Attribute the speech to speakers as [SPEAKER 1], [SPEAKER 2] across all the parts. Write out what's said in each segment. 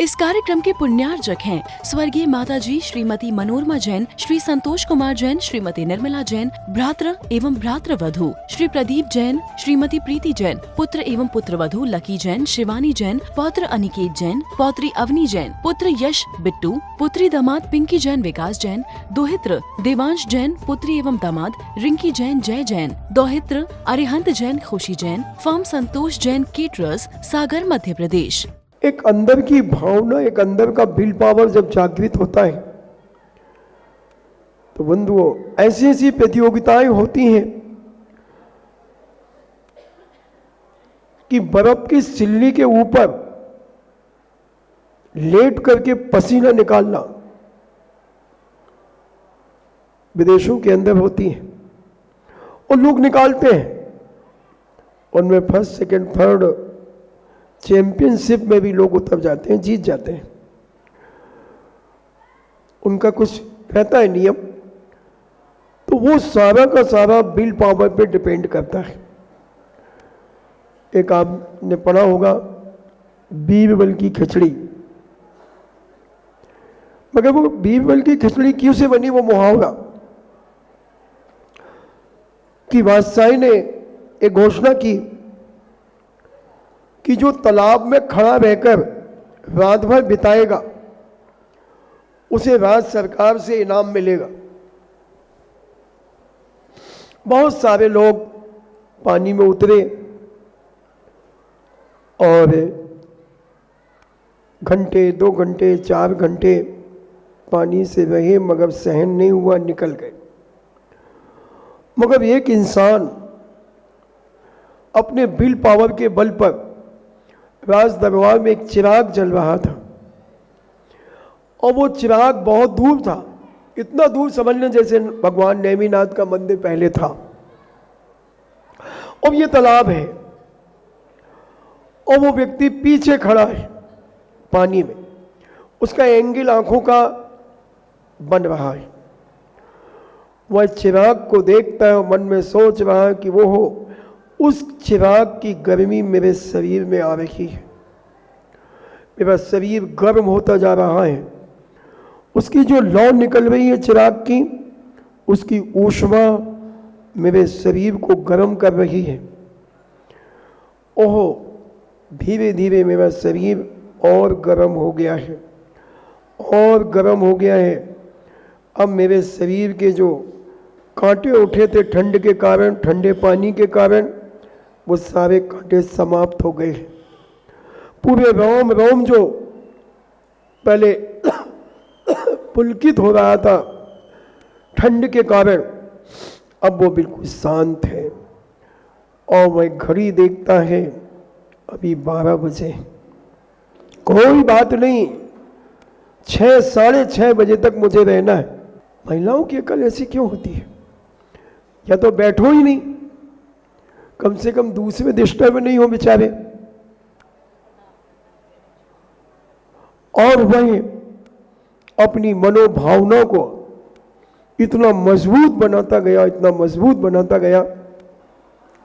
[SPEAKER 1] इस कार्यक्रम के पुण्यार्जक हैं स्वर्गीय माताजी श्रीमती मनोरमा जैन, श्री संतोष कुमार जैन, श्रीमती निर्मला जैन, भ्रातृ एवं भ्रातृवधू श्री प्रदीप जैन, श्रीमती प्रीति जैन, पुत्र एवं पुत्रवधू लकी जैन, शिवानी जैन, पौत्र अनिकेत जैन, पौत्री अवनी जैन, पुत्र यश बिट्टू, पुत्री दामाद पिंकी जैन विकास जैन, दोहित्र देवांश जैन, पुत्री एवं दामाद रिंकी जैन जय जैन, दोहित्र अरिहंत जैन खुशी जैन, फर्म संतोष जैन केटरर्स, सागर मध्य प्रदेश।
[SPEAKER 2] एक अंदर की भावना, एक अंदर का विल पावर जब जागृत होता है तो बंधुओं ऐसी ऐसी प्रतियोगिताएं होती हैं कि बर्फ की सिल्ली के ऊपर लेट करके पसीना निकालना विदेशों के अंदर होती है और लोग निकालते हैं। उनमें फर्स्ट सेकंड थर्ड चैंपियनशिप में भी लोग उतर जाते हैं, जीत जाते हैं। उनका कुछ रहता है नियम, तो वो सारा का सारा विल पावर पे डिपेंड करता है। एक आपने पढ़ा होगा बीरबल की खिचड़ी, मगर वो बीरबल की खिचड़ी क्यों से बनी, वो मुहावरा कि बादशाह ने एक घोषणा की कि जो तालाब में खड़ा रहकर रात भर बिताएगा उसे राज्य सरकार से इनाम मिलेगा। बहुत सारे लोग पानी में उतरे और घंटे 2 घंटे 4 घंटे पानी से रहे मगर सहन नहीं हुआ, निकल गए। मगर एक इंसान अपने विल पावर के बल पर राज दरबार में एक चिराग जल रहा था और वो चिराग बहुत दूर था, इतना दूर समझ लें जैसे भगवान नेमिनाथ का मंदिर पहले था। और ये तालाब है और वो व्यक्ति पीछे खड़ा है पानी में, उसका एंगल आंखों का बन रहा है। वह चिराग को देखता है और मन में सोच रहा है कि वो हो उस चिराग की गर्मी मेरे शरीर में आ रही है, मेरा शरीर गर्म होता जा रहा है। उसकी जो लौ निकल रही है चिराग की, उसकी ऊष्मा मेरे शरीर को गर्म कर रही है। ओहो, धीरे धीरे मेरा शरीर और गर्म हो गया है, और गर्म हो गया है। अब मेरे शरीर के जो कांटे उठे थे ठंड के कारण, ठंडे पानी के कारण, वो सारे कांटे समाप्त हो गए। पूरे रोम रोम जो पहले पुलकित हो रहा था ठंड के कारण, अब वो बिल्कुल शांत है। और वह घड़ी देखता है, अभी 12 बजे, कोई बात नहीं, 6 साढ़े 6 बजे तक मुझे रहना है। महिलाओं की अकल ऐसी क्यों होती है? या तो बैठो ही नहीं, कम से कम दूसरे डिस्टर्ब नहीं हो बेचारे। और वह अपनी मनोभावना को इतना मजबूत बनाता गया, इतना मजबूत बनाता गया।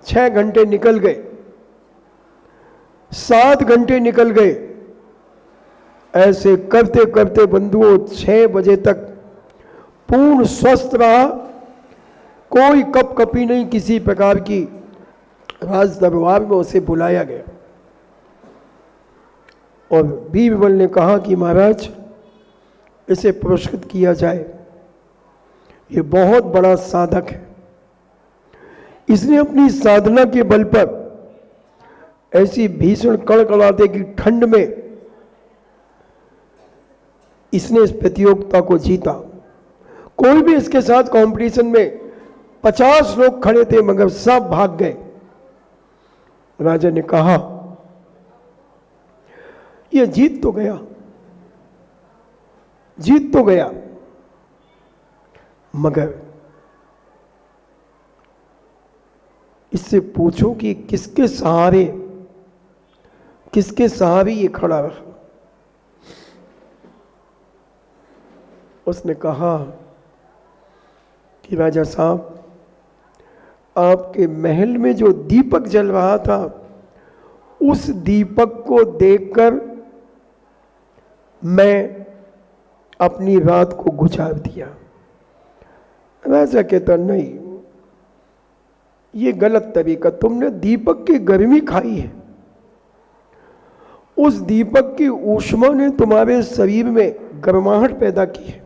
[SPEAKER 2] 6 घंटे निकल गए, 7 घंटे निकल गए। ऐसे करते करते बंधुओं 6 बजे तक पूर्ण स्वस्थ रहा, कोई कपकपी नहीं किसी प्रकार की। राज दरबार में उसे बुलाया गया और बीरबल ने कहा कि महाराज इसे पुरस्कृत किया जाए, ये बहुत बड़ा साधक है, इसने अपनी साधना के बल पर ऐसी भीषण कड़कड़ाते की ठंड में इसने इस प्रतियोगिता को जीता। कोई भी इसके साथ कंपटीशन में 50 लोग खड़े थे मगर सब भाग गए। राजा ने कहा ये जीत तो गया, जीत तो गया, मगर इससे पूछो कि किसके सहारे ये खड़ा रहा। उसने कहा कि राजा साहब, आपके महल में जो दीपक जल रहा था, उस दीपक को देखकर मैं अपनी बात को गुजार दिया। राजा कहता नहीं, ये गलत तरीका, तुमने दीपक की गर्मी खाई है, उस दीपक की ऊष्मा ने तुम्हारे शरीर में गर्माहट पैदा की है,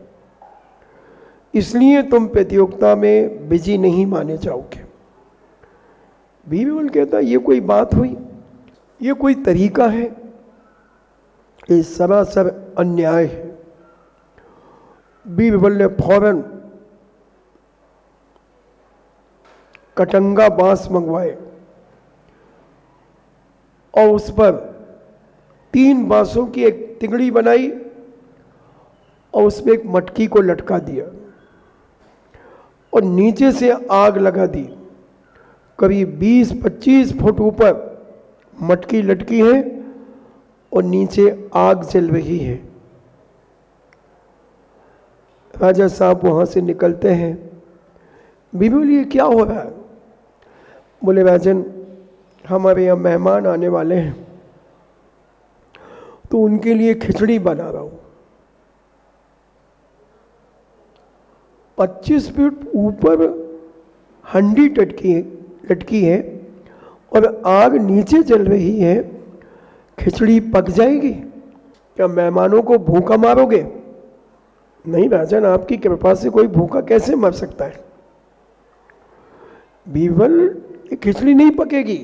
[SPEAKER 2] इसलिए तुम प्रतियोगिता में विजयी नहीं माने जाओगे। बीरबल कहता ये कोई बात हुई, ये कोई तरीका है, ये सरासर अन्याय है। बीरबल ने फौरन कटंगा बांस मंगवाए और उस पर 3 बांसों की एक तिगड़ी बनाई और उसमें एक मटकी को लटका दिया और नीचे से आग लगा दी। करीब 20-25 फुट ऊपर मटकी लटकी है और नीचे आग जल रही है। राजा साहब वहां से निकलते हैं। बीरबल ये क्या हो रहा है? बोले राजन, हमारे यहाँ मेहमान आने वाले हैं तो उनके लिए खिचड़ी बना रहा हूं। 25 फीट ऊपर हंडी लटकी है और आग नीचे जल रही है, खिचड़ी पक जाएगी? क्या मेहमानों को भूखा मारोगे? नहीं राजन, आपकी कृपा से कोई भूखा कैसे मर सकता है? बीरबल, ये खिचड़ी नहीं पकेगी।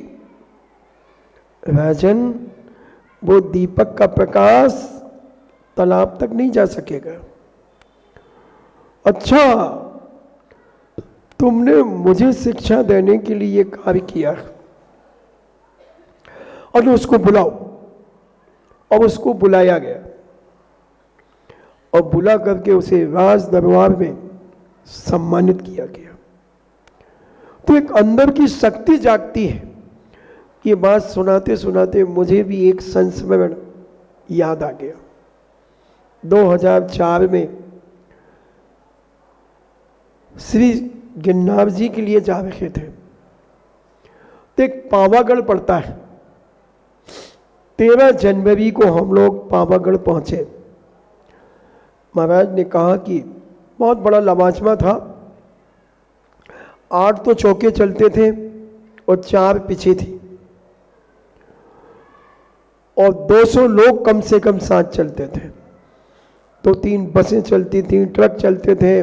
[SPEAKER 2] राजन, वो दीपक का प्रकाश तालाब तक नहीं जा सकेगा। अच्छा, तुमने मुझे शिक्षा देने के लिए ये कार्य किया और उसको बुलाओ। और उसको बुलाया गया और बुला करके उसे राज दरबार में सम्मानित किया गया। तो एक अंदर की शक्ति जागती है। ये बात सुनाते सुनाते मुझे भी एक संस्मरण याद आ गया। 2004 में श्री गिरनार जी के लिए जा रहे थे तो एक पावागढ़ पड़ता है। 13 जनवरी को हम लोग पावागढ़ पहुंचे। महाराज ने कहा कि बहुत बड़ा लवाजमा था, 8 तो चौके चलते थे और 4 पीछे थी और 200 लोग कम से कम साथ चलते थे। तो 3 बसें चलती थी, ट्रक चलते थे।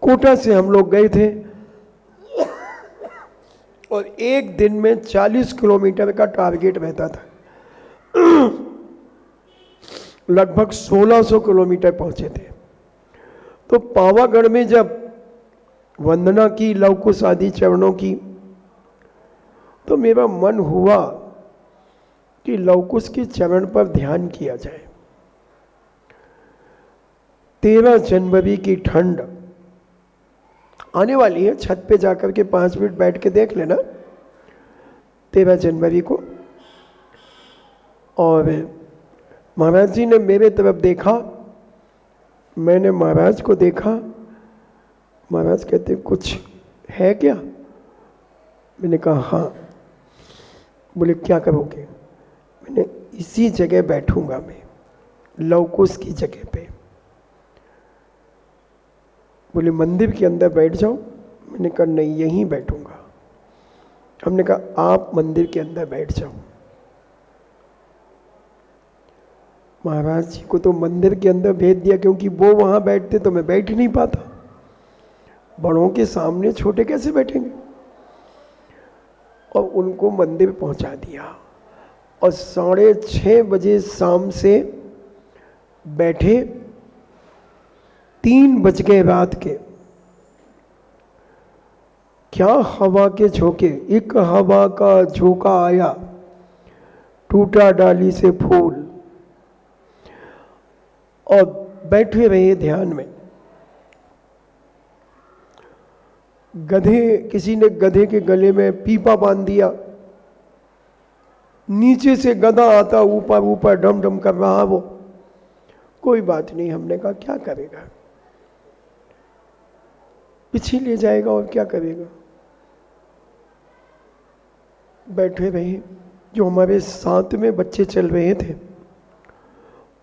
[SPEAKER 2] कोटा से हम लोग गए थे और एक दिन में 40 किलोमीटर का टारगेट रहता था। लगभग 1600 किलोमीटर पहुंचे थे। तो पावागढ़ में जब वंदना की, लव कुश आदि चरणों की, तो मेरा मन हुआ कि लव कुश के चरण पर ध्यान किया जाए। 13 जनवरी की ठंड आने वाली है, छत पे जाकर के 5 मिनट बैठ के देख लेना 13 जनवरी को। और महाराज जी ने मेरे तरफ देखा, मैंने महाराज को देखा। महाराज कहते कुछ है क्या? मैंने कहा हाँ। बोले क्या करोगे? मैंने इसी जगह बैठूंगा, मैं लव कुश की जगह पे। बोले मंदिर के अंदर बैठ जाओ। मैंने कहा नहीं, यहीं बैठूंगा। हमने कहा आप मंदिर के अंदर बैठ जाओ। महाराज जी को तो मंदिर के अंदर भेज दिया, क्योंकि वो वहां बैठते तो मैं बैठ नहीं पाता। बड़ों के सामने छोटे कैसे बैठेंगे? और उनको मंदिर पहुंचा दिया और 6:30 बजे शाम से बैठे। 3 बज गए रात के। क्या हवा के झोंके! एक हवा का झोंका आया, टूटा डाली से फूल, और बैठे रहे ध्यान में। गधे, किसी ने गधे के गले में पीपा बांध दिया, नीचे से गधा आता, ऊपर ऊपर डम डम कर रहा वो। कोई बात नहीं, हमने कहा क्या करेगा, पीछे ले जाएगा और क्या करेगा। बैठे रहे। जो हमारे साथ में बच्चे चल रहे थे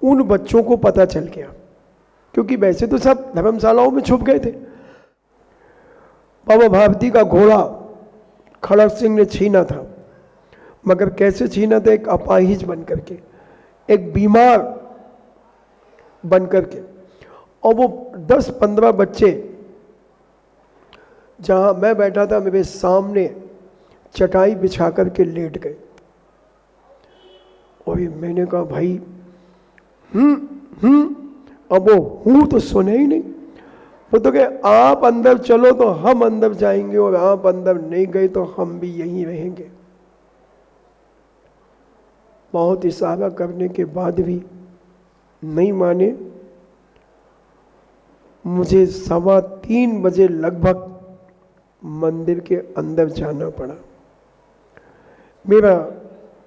[SPEAKER 2] उन बच्चों को पता चल गया, क्योंकि वैसे तो सब धर्मशालाओं में छुप गए थे। बाबा भारती का घोड़ा खड़क सिंह ने छीना था, मगर कैसे छीना था? एक अपाहिज बन करके, एक बीमार बन करके। और वो 10-15 बच्चे, जहां मैं बैठा था मेरे सामने चटाई बिछा करके लेट गए। और मैंने कहा भाई अब वो हूँ तो सुने ही नहीं। वो तो कहे आप अंदर चलो तो हम अंदर जाएंगे, और आप अंदर नहीं गए तो हम भी यहीं रहेंगे। बहुत इशारा करने के बाद भी नहीं माने। मुझे 3:15 बजे लगभग मंदिर के अंदर जाना पड़ा। मेरा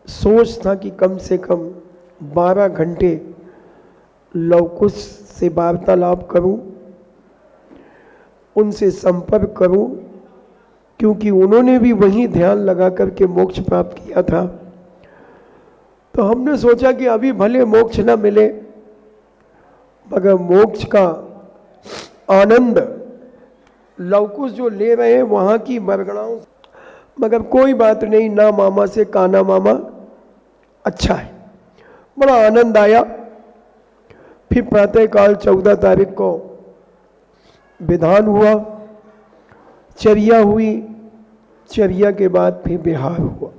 [SPEAKER 2] सोच था कि कम से कम 12 घंटे लवकुश से वार्तालाप करूं, उनसे संपर्क करूं, क्योंकि उन्होंने भी वही ध्यान लगा करके मोक्ष प्राप्त किया था। तो हमने सोचा कि अभी भले मोक्ष न मिले, मगर मोक्ष का आनंद लवकुश जो ले रहे हैं वहाँ की बरगड़ाओं, मगर कोई बात नहीं, ना मामा से काना मामा अच्छा है। बड़ा आनंद आया। फिर प्रातःकाल 14 तारीख को विधान हुआ, चर्या हुई, चर्या के बाद फिर बिहार हुआ।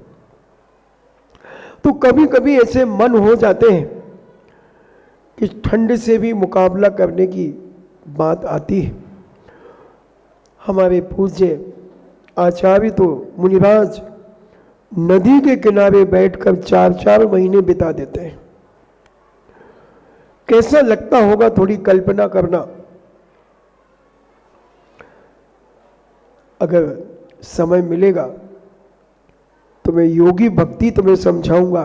[SPEAKER 2] तो कभी कभी ऐसे मन हो जाते हैं कि ठंड से भी मुकाबला करने की बात आती है। हमारे पूज्य आचार्य तो मुनिराज नदी के किनारे बैठकर 4-4 महीने बिता देते हैं। कैसा लगता होगा, थोड़ी कल्पना करना। अगर समय मिलेगा तो मैं योगी भक्ति तुम्हें समझाऊंगा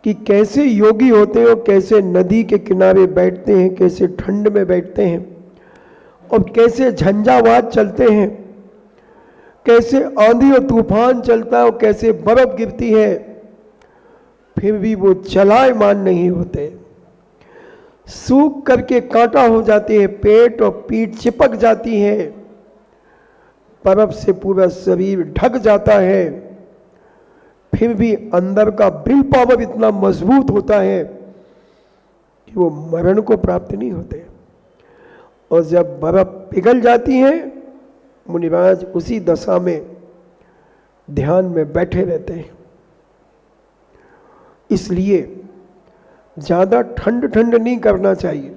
[SPEAKER 2] कि कैसे योगी होते हैं और कैसे नदी के किनारे बैठते हैं, कैसे ठंड में बैठते हैं और कैसे झंझावात चलते हैं, कैसे आंधी और तूफान चलता है और कैसे बर्फ गिरती है, फिर भी वो चलायमान नहीं होते। सूख करके कांटा हो जाते हैं, पेट और पीठ चिपक जाती है, बर्फ से पूरा शरीर ढक जाता है, फिर भी अंदर का विल पावर इतना मजबूत होता है कि वो मरण को प्राप्त नहीं होते। और जब बर्फ पिघल जाती है, मुनिराज उसी दशा में ध्यान में बैठे रहते हैं। इसलिए ज़्यादा ठंड नहीं करना चाहिए,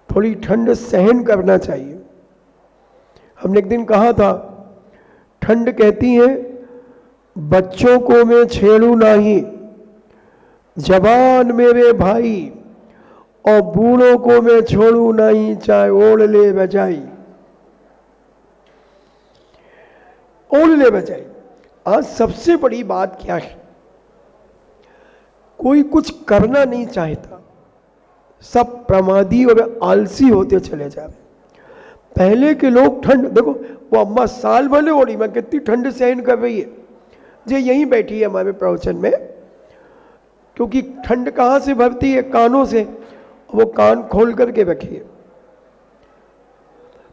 [SPEAKER 2] थोड़ी ठंड सहन करना चाहिए। हमने एक दिन कहा था, ठंड कहती है बच्चों को मैं छेड़ू नहीं, जवान मेरे भाई, और बूढ़ों को मैं छोड़ू नहीं, चाहे ओढ़ ले बजाई, ओढ़ ले बजाई। आज सबसे बड़ी बात क्या है? कोई कुछ करना नहीं चाहता, सब प्रमादी और आलसी होते चले जा रहे। पहले के लोग ठंड, देखो वो अम्मा साल भले ओढ़ी, मैं कितनी ठंड सहन कर रही है, जो यहीं बैठी है हमारे प्रवचन में, क्योंकि ठंड कहाँ से भरती है? कानों से। वो कान खोल करके रखिए।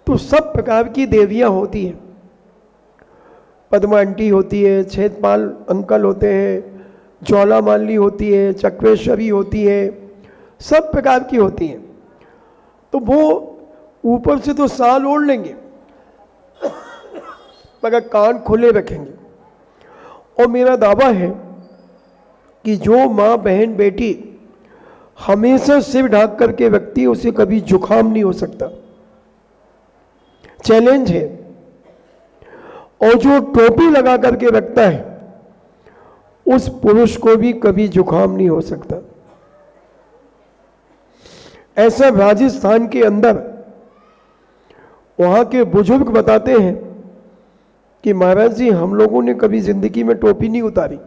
[SPEAKER 2] तो सब प्रकार की देवियां होती हैं, पद्मा आंटी होती है, छेदपाल अंकल होते हैं, ज्वाला मालिनी होती है, चक्रेश्वरी होती है, सब प्रकार की होती हैं। तो वो ऊपर से तो साल ओढ़ लेंगे, मगर कान खुले रखेंगे। और मेरा दावा है कि जो माँ बहन बेटी हमेशा सिर ढाक करके रखती है, उसे कभी जुकाम नहीं हो सकता। चैलेंज है। और जो टोपी लगा करके रखता है, उस पुरुष को भी कभी जुकाम नहीं हो सकता। ऐसा राजस्थान के अंदर वहाँ के बुजुर्ग बताते हैं कि महाराज जी, हम लोगों ने कभी जिंदगी में टोपी नहीं उतारी,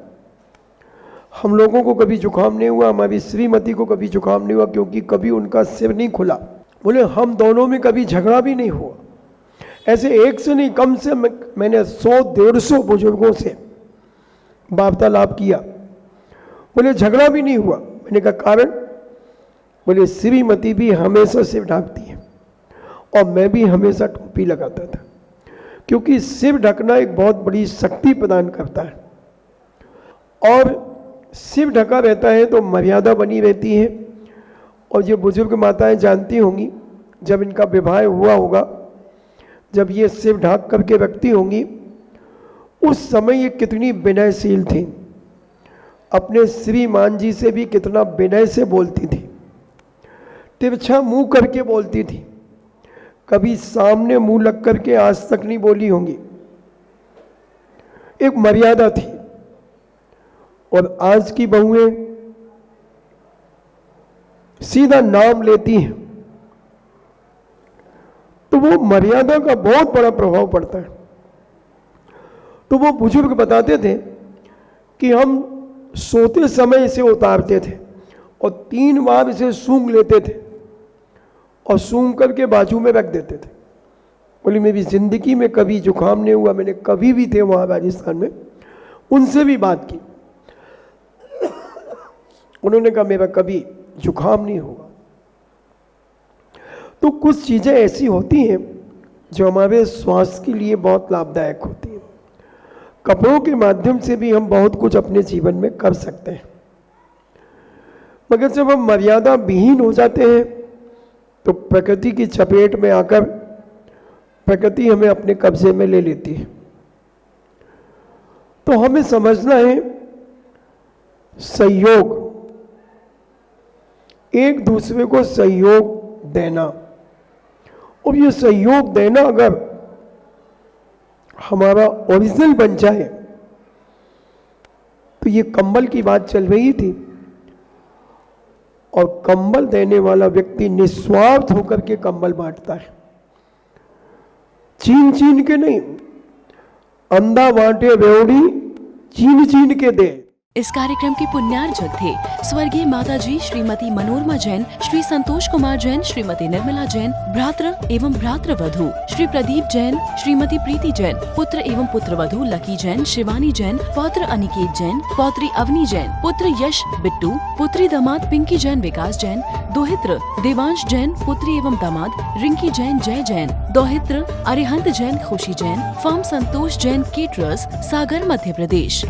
[SPEAKER 2] हम लोगों को कभी जुकाम नहीं हुआ, हमारी श्रीमती को कभी जुकाम नहीं हुआ, क्योंकि कभी उनका सिर नहीं खुला। बोले हम दोनों में कभी झगड़ा भी नहीं हुआ। ऐसे एक से नहीं, कम से मैंने 100-150 बुजुर्गों से वार्तालाप किया, बोले झगड़ा भी नहीं हुआ। मैंने कहा कारण? बोले श्रीमती भी हमेशा सिर ढकती है और मैं भी हमेशा टोपी लगाता था, क्योंकि सिर ढकना एक बहुत बड़ी शक्ति प्रदान करता है। और सिर ढका रहता है तो मर्यादा बनी रहती है। और ये बुजुर्ग माताएं जानती होंगी, जब इनका विवाह हुआ होगा, जब ये सिर ढक करके रखती होंगी, उस समय ये कितनी विनयशील थी, अपने श्रीमान जी से भी कितना विनय से बोलती थी, तिरछा मुंह करके बोलती थी, कभी सामने मुंह लग करके आज तक नहीं बोली होंगी। एक मर्यादा थी। और आज की बहुएं सीधा नाम लेती हैं, तो वो मर्यादा का बहुत बड़ा प्रभाव पड़ता है। तो वो बुजुर्ग बताते थे कि हम सोते समय इसे उतारते थे और 3 बार इसे सूंघ लेते थे और सूंघ करके बाजू में रख देते थे। बोली मेरी जिंदगी में कभी जुकाम नहीं हुआ। मैंने कभी भी थे वहाँ राजस्थान में, उनसे भी बात की, उन्होंने कहा मेरा कभी जुकाम नहीं हुआ। तो कुछ चीज़ें ऐसी होती हैं जो हमारे स्वास्थ्य के लिए बहुत लाभदायक होती हैं। कपड़ों के माध्यम से भी हम बहुत कुछ अपने जीवन में कर सकते हैं, मगर जब हम मर्यादा विहीन हो जाते हैं तो प्रकृति की चपेट में आकर प्रकृति हमें अपने कब्जे में ले लेती है। तो हमें समझना है सहयोग, एक दूसरे को सहयोग देना। और ये सहयोग देना अगर हमारा ओरिजिनल बन जाए, तो ये कंबल की बात चल रही थी, और कंबल देने वाला व्यक्ति निस्वार्थ होकर के कंबल बांटता है, छीन छीन के नहीं। अंधा बांटे रेवड़ी, छीन छीन के दे।
[SPEAKER 1] इस कार्यक्रम के पुण्यार्जक थे स्वर्गीय माताजी श्रीमती मनोरमा जैन, श्री संतोष कुमार जैन, श्रीमती निर्मला जैन, भ्रातृ एवं भ्रातृवधू श्री प्रदीप जैन, श्रीमती प्रीति जैन, पुत्र एवं पुत्रवधू लकी जैन, शिवानी जैन, पौत्र अनिकेत जैन, पौत्री अवनी जैन, पुत्र यश बिट्टू, पुत्री दामाद पिंकी जैन विकास जैन, दोहित्र देवांश जैन, पुत्री एवं दामाद रिंकी जैन जय जैन, दोहित्र अरिहंत जैन खुशी जैन, फर्म संतोष जैन केटरर्स, सागर मध्य प्रदेश।